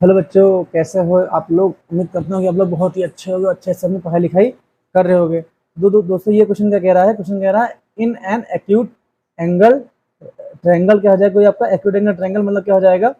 Hello बच्चों, कैसे हो आप लोग। उम्मीद करता हूँ कि आप लोग बहुत ही अच्छे होगे, अच्छे से अपनी पढ़ाई लिखाई कर रहे होगे। दोस्तों, ये क्वेश्चन क्या कह रहा है। क्वेश्चन कह रहा है in an acute angle triangle क्या हो जाएगा। कोई आपका एक्यूट एंगल ट्रायंगल मतलब क्या हो जाएगा।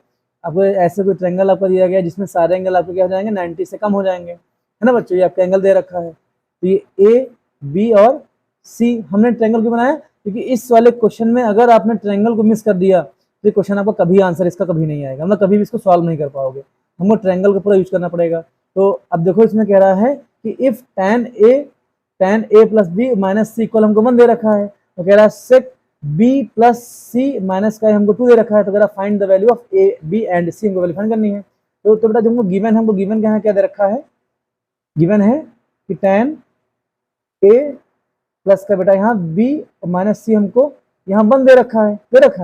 आपको ऐसे कोई ट्रायंगल आपको दिया गया है जिसमें सारे एंगल आपके क्या हो जाएंगे, 90 से कम हो जाएंगे, है ना बच्चों। ये आपका एंगल दे रखा है, तो ये ए बी और सी हमने ट्रायंगल क्यों बनाया, क्योंकि इस वाले क्वेश्चन में अगर आपने ट्रायंगल को मिस कर दिया तो क्वेश्चन आपका कभी आंसर इसका कभी नहीं आएगा, मतलब कभी भी इसको सॉल्व नहीं कर पाओगे। हमको ट्रायंगल का पूरा यूज करना पड़ेगा। तो अब देखो, इसमें कह रहा है कि if tan a plus B minus C equal हमको 1 दे रखा है, तो कह रहा है sec B plus C minus का हमको 2 दे रखा है, तो कह रहा है find the value of A B and C हमको वैल्यू फाइंड करनी है। तो बेटा, जो हमको गिवन है, हमको गिवन क्या दे रखा है। गिवन है कि tan a प्लस का बेटा यहाँ बी और माइनस सी हमको यहाँ 1 दे रखा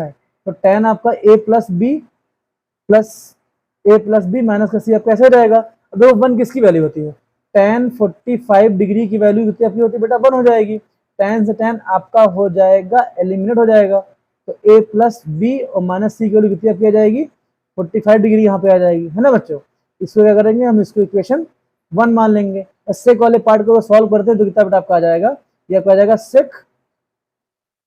है। तो tan आपका a प्लस बी माइनस का सी आपका कैसे हो जाएगा। देखो 1 किसकी वैल्यू होती है, tan 45 डिग्री की वैल्यू कितनी आपकी होती है बेटा, 1 हो जाएगी। tan से tan आपका हो जाएगा, एलिमिनेट हो जाएगा। तो a प्लस बी और माइनस सी की वैल्यू कितनी आपकी आ जाएगी, 45 डिग्री यहाँ पे आ जाएगी, है ना बच्चों। इसको क्या करेंगे हम, इसको इक्वेशन 1 मान लेंगे। सेक वाले पार्ट को सॉल्व करते हैं तो कितना बेटा आपका आ जाएगा, ये आपका आ जाएगा सेक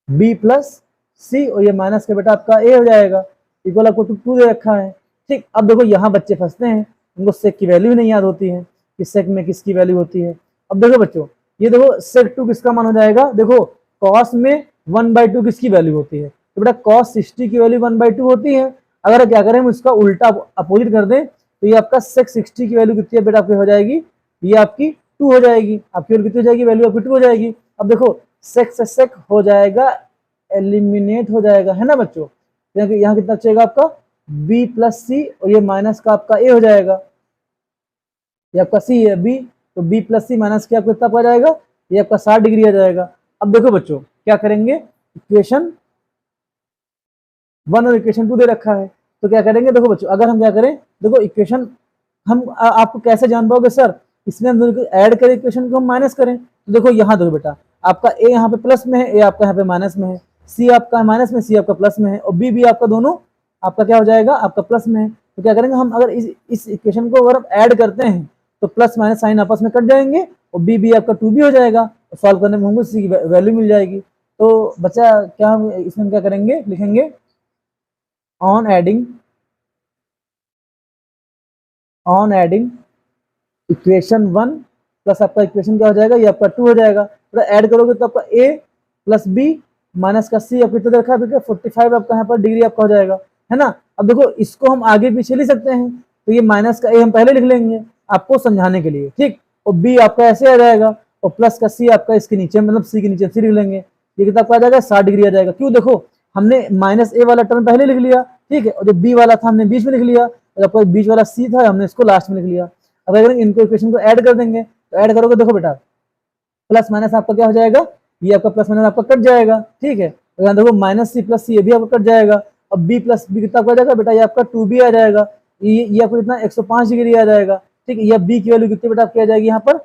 बी प्लस सी और ये माइनस का बेटा आपका ए हो जाएगा। इक्वल आपको 2 दे रखा है। ठीक, अब देखो यहाँ बच्चे फंसते हैं, उनको सेक की वैल्यू नहीं याद होती है कि सेक में किसकी वैल्यू होती है। अब देखो बच्चों, ये देखो सेक 2 किसका मान हो जाएगा। देखो कॉस में 1/2 किसकी वैल्यू होती है, तो बेटा कॉस 60 की वैल्यू 1/2 होती है। अगर क्या करें हम इसका उल्टा अपोजिट कर दें, तो ये आपका सेक 60 की वैल्यू कितनी है बेटा आपकी हो जाएगी, ये आपकी 2 हो जाएगी। आपकी वैल्यू कितनी हो जाएगी, वैल्यू आपकी 2 हो जाएगी। अब देखो सेक से सेक हो जाएगा, एलिमिनेट हो जाएगा, है ना बच्चों। यहाँ कितना बचेगा आपका b प्लस सी और ये माइनस का आपका a हो जाएगा। ये आपका c है b, तो b प्लस सी माइनस के आपको कितना आ जाएगा, ये आपका 60 डिग्री आ जाएगा। अब देखो बच्चों क्या करेंगे, इक्वेशन 1 और इक्वेशन 2 दे रखा है, तो क्या करेंगे। देखो बच्चों, अगर हम क्या करें, देखो इक्वेशन हम आपको कैसे जान पाओगे सर, इसमें हम दोनों को ऐड करें, इक्वेशन को हम माइनस करें। तो देखो यहाँ देखो बेटा, आपका a यहाँ पे प्लस में है, a आपका यहाँ पे माइनस में है, c आपका माइनस में, c आपका प्लस में है, और b भी आपका दोनों आपका क्या हो जाएगा, आपका प्लस में है। तो क्या करेंगे हम, अगर इस इक्वेशन को अगर हम ऐड करते हैं तो प्लस माइनस साइन आपस में कट जाएंगे और b भी आपका 2b हो जाएगा। सॉल्व करने में हमको c की वैल्यू मिल जाएगी। तो बच्चा क्या हम इसमें क्या करेंगे, लिखेंगे ऑन एडिंग इक्वेशन 1 प्लस आपका इक्वेशन क्या हो जाएगा, ये आपका 2 हो जाएगा। तो ऐड करोगे तो आपका a प्लस बी माइनस का सी आपको कितना रखा है, 45 आपका यहाँ पर डिग्री आपका हो जाएगा, है ना। अब देखो इसको हम आगे पीछे लिख सकते हैं, तो ये माइनस का a हम पहले लिख लेंगे आपको समझाने के लिए, ठीक। और b आपका ऐसे आ जाएगा, और प्लस का c आपका इसके नीचे, मतलब c के नीचे c लिख लेंगे। ये कितना आपका आ जाएगा, 60 डिग्री आ जाएगा। क्यों, देखो हमने माइनस a वाला टर्म पहले लिख लिया, ठीक है, और जो b वाला था हमने बीच में लिख लिया, और आपका बीच वाला c था हमने इसको लास्ट में लिख लिया। अब अगर इनको इक्वेशन को ऐड कर देंगे, तो ऐड करोगे देखो बेटा, प्लस माइनस आपका क्या हो जाएगा, ये आपका प्लस माइनस आपका कट जाएगा, ठीक है। तो यहाँ देखो माइनस सी प्लस सी, ये भी आपका कट जाएगा। अब बी प्लस बी कितना आ जाएगा बेटा, ये आपका 2b आ जाएगा। ये आपको कितना 105 डिग्री आ जाएगा, ठीक है। ये बी की वैल्यू कितनी बेटा आपकी आ जाएगी, यहाँ पर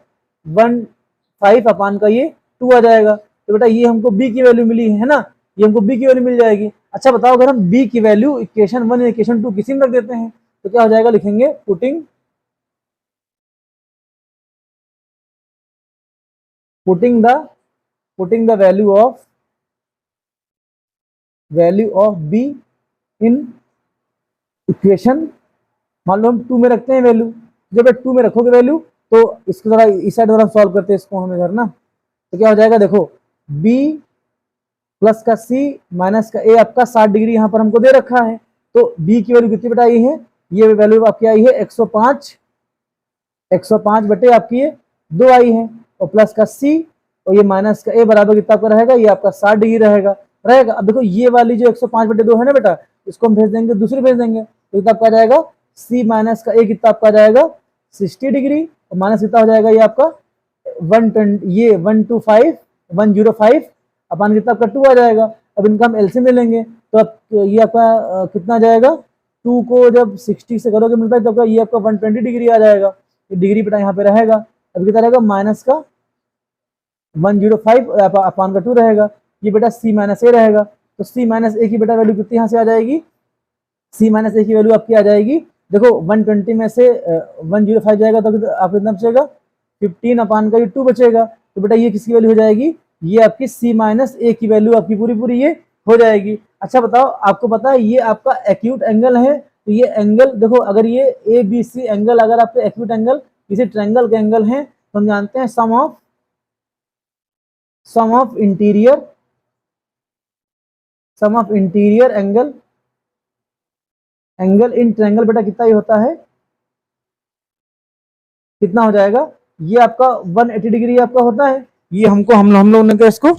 1/5 अपान का ये 2 आ जाएगा। तो बेटा ये हमको बी की वैल्यू मिली है ना, ये हमको बी की वैल्यू मिल जाएगी। अच्छा बताओ, अगर हम बी की वैल्यू इक्वेशन 1 या इक्वेशन 2 किसी में रख देते हैं तो क्या हो जाएगा, लिखेंगे putting the value of be in equation, मान लो हम 2 में रखते हैं वैल्यू। जब 2 में रखोगे वैल्यू, तो इसको जरा इस साइड हम सॉल्व करते हैं इसको हमें करना। तो क्या हो जाएगा, देखो b प्लस का c माइनस का a आपका 60 डिग्री यहाँ पर हमको दे रखा है। तो b की वैल्यू कितनी बेटा आई है, ये वैल्यू आपकी आई है 105 बटे आपकी ये 2 आई है, और प्लस का c और ये माइनस का a बराबर कितना आपका रहेगा, ये आपका 60 डिग्री रहेगा। अब देखो ये वाली जो 105 बटे 2 है ना बेटा, इसको हम भेज देंगे, दूसरी भेज देंगे, तो कितना आपका आ जाएगा, c माइनस का a कितना आपका आ जाएगा 60 डिग्री, और माइनस कितना हो जाएगा, ये आपका 120, ये 105 अपान कितना आपका 2 आ जाएगा। अब इनका हम एलसीएम ले लेंगे, तो अब ये आपका कितना आ जाएगा, 2 को जब 60 से करोगे मिलता है, तो ये आपका 120 डिग्री आ जाएगा। डिग्री बेटा यहाँ पे रहेगा, अब कितना रहेगा, माइनस का 105 अपान का 2 रहेगा। ये बेटा c माइनस ए रहेगा, तो c माइनस ए की बेटा वैल्यू कितनी यहाँ से आ जाएगी, c माइनस ए की वैल्यू आपकी आ जाएगी देखो 120 में से 105 जाएगा तो आप कितना बचेगा 15 अपान का ये 2 बचेगा। तो बेटा ये किसकी वैल्यू हो जाएगी, ये आपकी c माइनस ए की वैल्यू आपकी पूरी पूरी ये हो जाएगी। अच्छा बताओ, आपको पता है ये आपका एक्यूट एंगल है, तो ये एंगल देखो, अगर ये ए बी सी एंगल अगर आपके एक्यूट एंगल किसी ट्रायंगल के एंगल हैं तो हम जानते हैं sum of interior angle in triangle बेटा कितना ही होता है, कितना हो जाएगा, ये आपका 180 डिग्री आपका होता है। ये हम लोगों ने इसको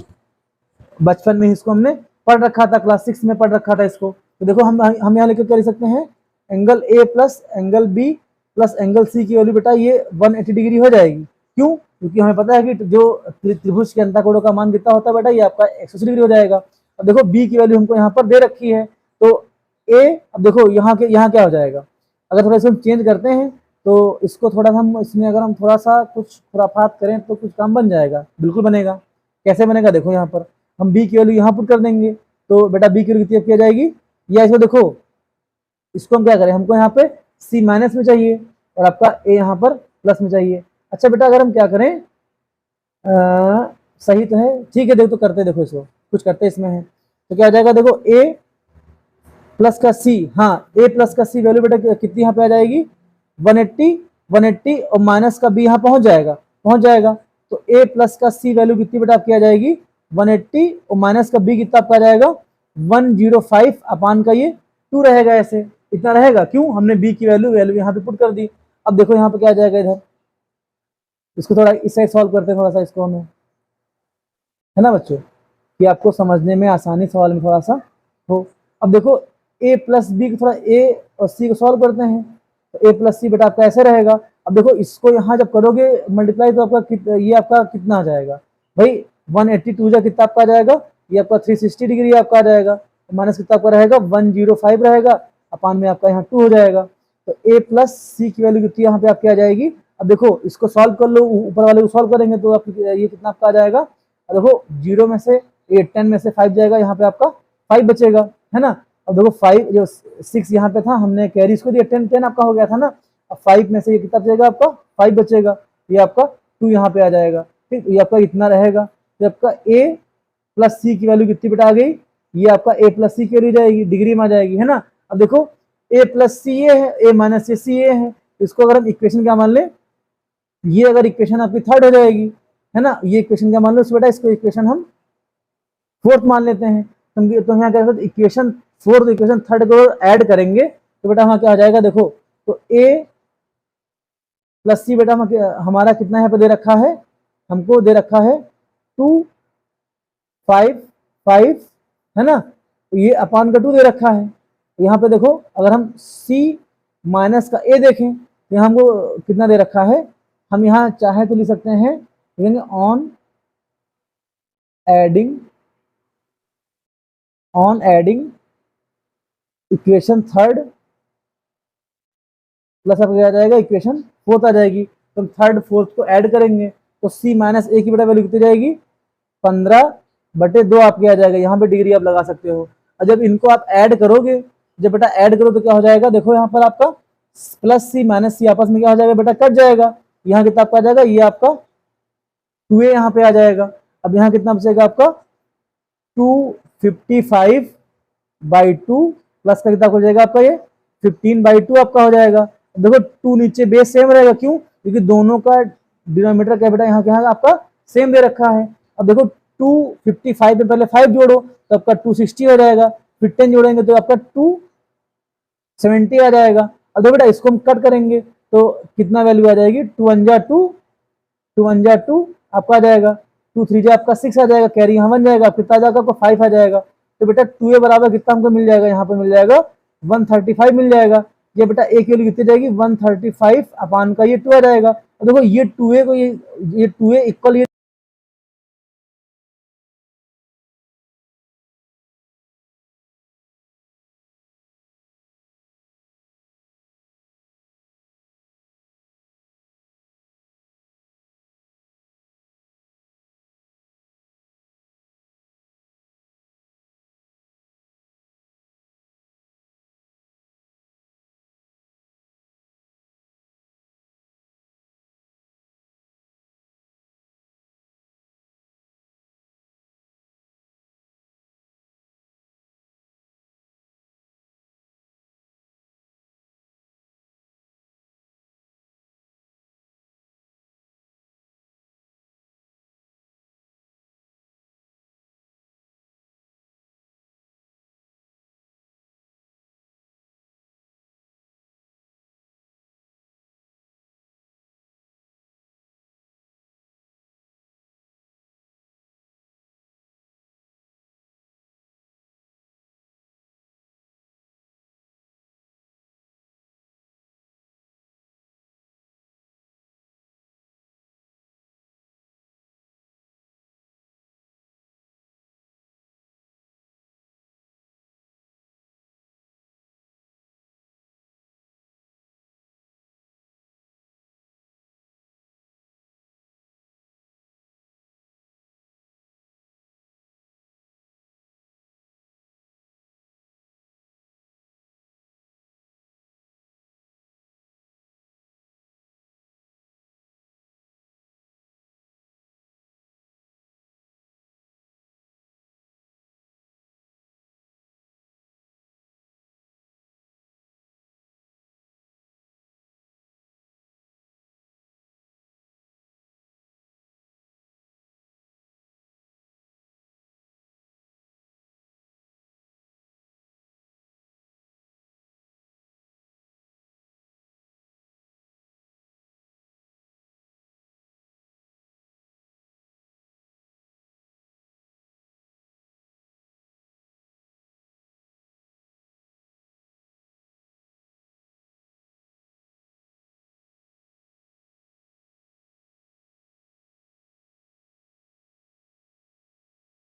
बचपन में इसको हमने पढ़ रखा था, क्लास 6 में पढ़ रखा था इसको। तो देखो हम यहाँ लेकर क्या लिख सकते हैं, angle A plus angle B plus angle C की वैल्यू बेटा ये 180 डिग्री हो जाएगी। क्यों? क्योंकि हमें पता है कि जो त्रिभुज के अंतःकोणों का मान कितना होता है बेटा, ये आपका 180 डिग्री हो जाएगा। अब देखो बी की वैल्यू हमको यहाँ पर दे रखी है, तो ए, अब देखो यहाँ क्या हो जाएगा, अगर थोड़ा इसको चेंज करते हैं तो इसको थोड़ा हम इसमें अगर हम थोड़ा सा कुछ खुराफात करें तो कुछ काम बन जाएगा, बिल्कुल बनेगा। कैसे बनेगा, देखो यहाँ पर हम बी की वैल्यू यहाँ पुट कर देंगे, तो बेटा बी की वैल्यू कितनी किया जाएगी, या इसको देखो, इसको हम क्या करें, हमको यहाँ पे सी माइनस में चाहिए और आपका ए यहाँ पर प्लस में चाहिए। अच्छा बेटा अगर हम क्या करें, सही तो है, ठीक है, देखो तो करते, देखो इसको कुछ करते इसमें है, तो क्या आ जाएगा, देखो ए प्लस का सी, हाँ ए प्लस का सी वैल्यू बेटा कितनी यहाँ पे आ जाएगी 180 और माइनस का बी यहाँ पहुंच जाएगा। तो ए प्लस का सी वैल्यू कितनी बेटा आपकी आ जाएगी 180 और माइनस का बी कितना आपका आ जाएगा 105 अपान का ये 2 रहेगा, ऐसे इतना रहेगा। क्यों? हमने बी की वैल्यू यहाँ पे पुट कर दी। अब देखो यहाँ पे क्या आ जाएगा, इधर इसको थोड़ा इस साइड सॉल्व करते हैं, थोड़ा सा इसको हमें, है ना बच्चों, कि आपको समझने में आसानी सवाल में थोड़ा सा हो। अब देखो ए प्लस बी को थोड़ा ए और सी को सॉल्व करते हैं, तो ए प्लस सी बेटा आपका ऐसे रहेगा। अब देखो इसको यहाँ जब करोगे मल्टीप्लाई तो आपका ये आपका कितना आ जाएगा भाई 182 जा कितना आपका आ जाएगा, ये आपका 360 डिग्री आपका आ जाएगा, माइनस कितना आपका रहेगा 105 रहेगा, अपान में आपका यहाँ 2 हो जाएगा। तो ए प्लस सी की वैल्यू कितनी यहाँ पे आपकी आ जाएगी। अब देखो इसको सॉल्व कर लो, ऊपर वाले को सॉल्व करेंगे तो आपकी ये कितना आपका आ जाएगा, देखो 0 में से 10 में से 5 जाएगा, यहाँ पे आपका 5 बचेगा, है ना। अब देखो 5 जो 6 यहाँ पे था, हमने कैरी इसको दिया 10 आपका हो गया था ना। अब 5 में से ये कितना बचेगा आपका 5 बचेगा, ये आपका 2 यहाँ पे आ जाएगा, ठीक, ये आपका इतना रहेगा। तो आपका ए प्लस सी की वैल्यू कितनी बेटा आ गई, ये आपका ए प्लस सी की वैल्यू जाएगी, डिग्री में आ जाएगी, है ना। अब देखो ए प्लस सी ये है, ए माइनस सी ये है, इसको अगर हम इक्वेशन क्या मान ले, ये अगर इक्वेशन आपकी थर्ड हो जाएगी, है ना, ये इक्वेशन क्या मान लो बेटा, इसको इक्वेशन हम फोर्थ मान लेते हैं। तो यहाँ क्या इक्वेशन फोर्थ इक्वेशन थर्ड को ऐड करेंगे तो बेटा वहाँ क्या हो जाएगा, देखो तो ए प्लस सी बेटा हमारा कितना यहाँ पे दे रखा है, हमको दे रखा है 2 5 5, है ना, तो ये अपान का 2 दे रखा है। तो यहाँ पे देखो अगर हम सी माइनस का ए देखें तो यहाँ हमको कितना दे रखा है, हम यहाँ चाहे तो लिख सकते हैं on adding equation third plus आपका क्या आ जाएगा, इक्वेशन फोर्थ आ जाएगी। तो हम थर्ड फोर्थ को ऐड करेंगे तो सी माइनस ए की बेटा वैल्यू कितनी जाएगी 15/2 आपके आ जाएगा, यहाँ पे डिग्री आप लगा सकते हो। और जब इनको आप ऐड करोगे, जब बेटा ऐड करो तो क्या हो जाएगा, देखो यहाँ पर आपका प्लस सी माइनस सी आपस में क्या हो जाएगा बेटा, कट जाएगा, यहाँ कितना आपका आ जाएगा, ये आपका 2a यहाँ पे आ जाएगा। अब यहाँ कितना बचेगा आपका 255/2 प्लस का कितना हो जाएगा आपका ये 15/2 आपका हो जाएगा। देखो 2 नीचे बेस सेम रहेगा, क्यों, क्योंकि दोनों का डिनोमिनेटर क्या बेटा यहाँ क्या आपका सेम दे रखा है। अब देखो 255 में पहले 5 जोड़ो तो आपका 260 हो जाएगा, फिर 10 जोड़ेंगे तो आपका 270 आ जाएगा। अब देखो बेटा इसको हम कट करेंगे तो कितना वैल्यू आ जाएगी 2 आपका आ जाएगा, 2 3 आपका 6 आ जाएगा, कैरी यहाँ बन जाएगा, कितना आ जाएगा आपको 5 आ जाएगा। तो बेटा 2a बराबर कितना हमको मिल जाएगा, यहाँ पे मिल जाएगा 135 मिल जाएगा। ये बेटा a की वैल्यू कितनी जाएगी 135 अपान का ये 2 आ जाएगा। देखो ये 2a को ये 2a इक्वल ये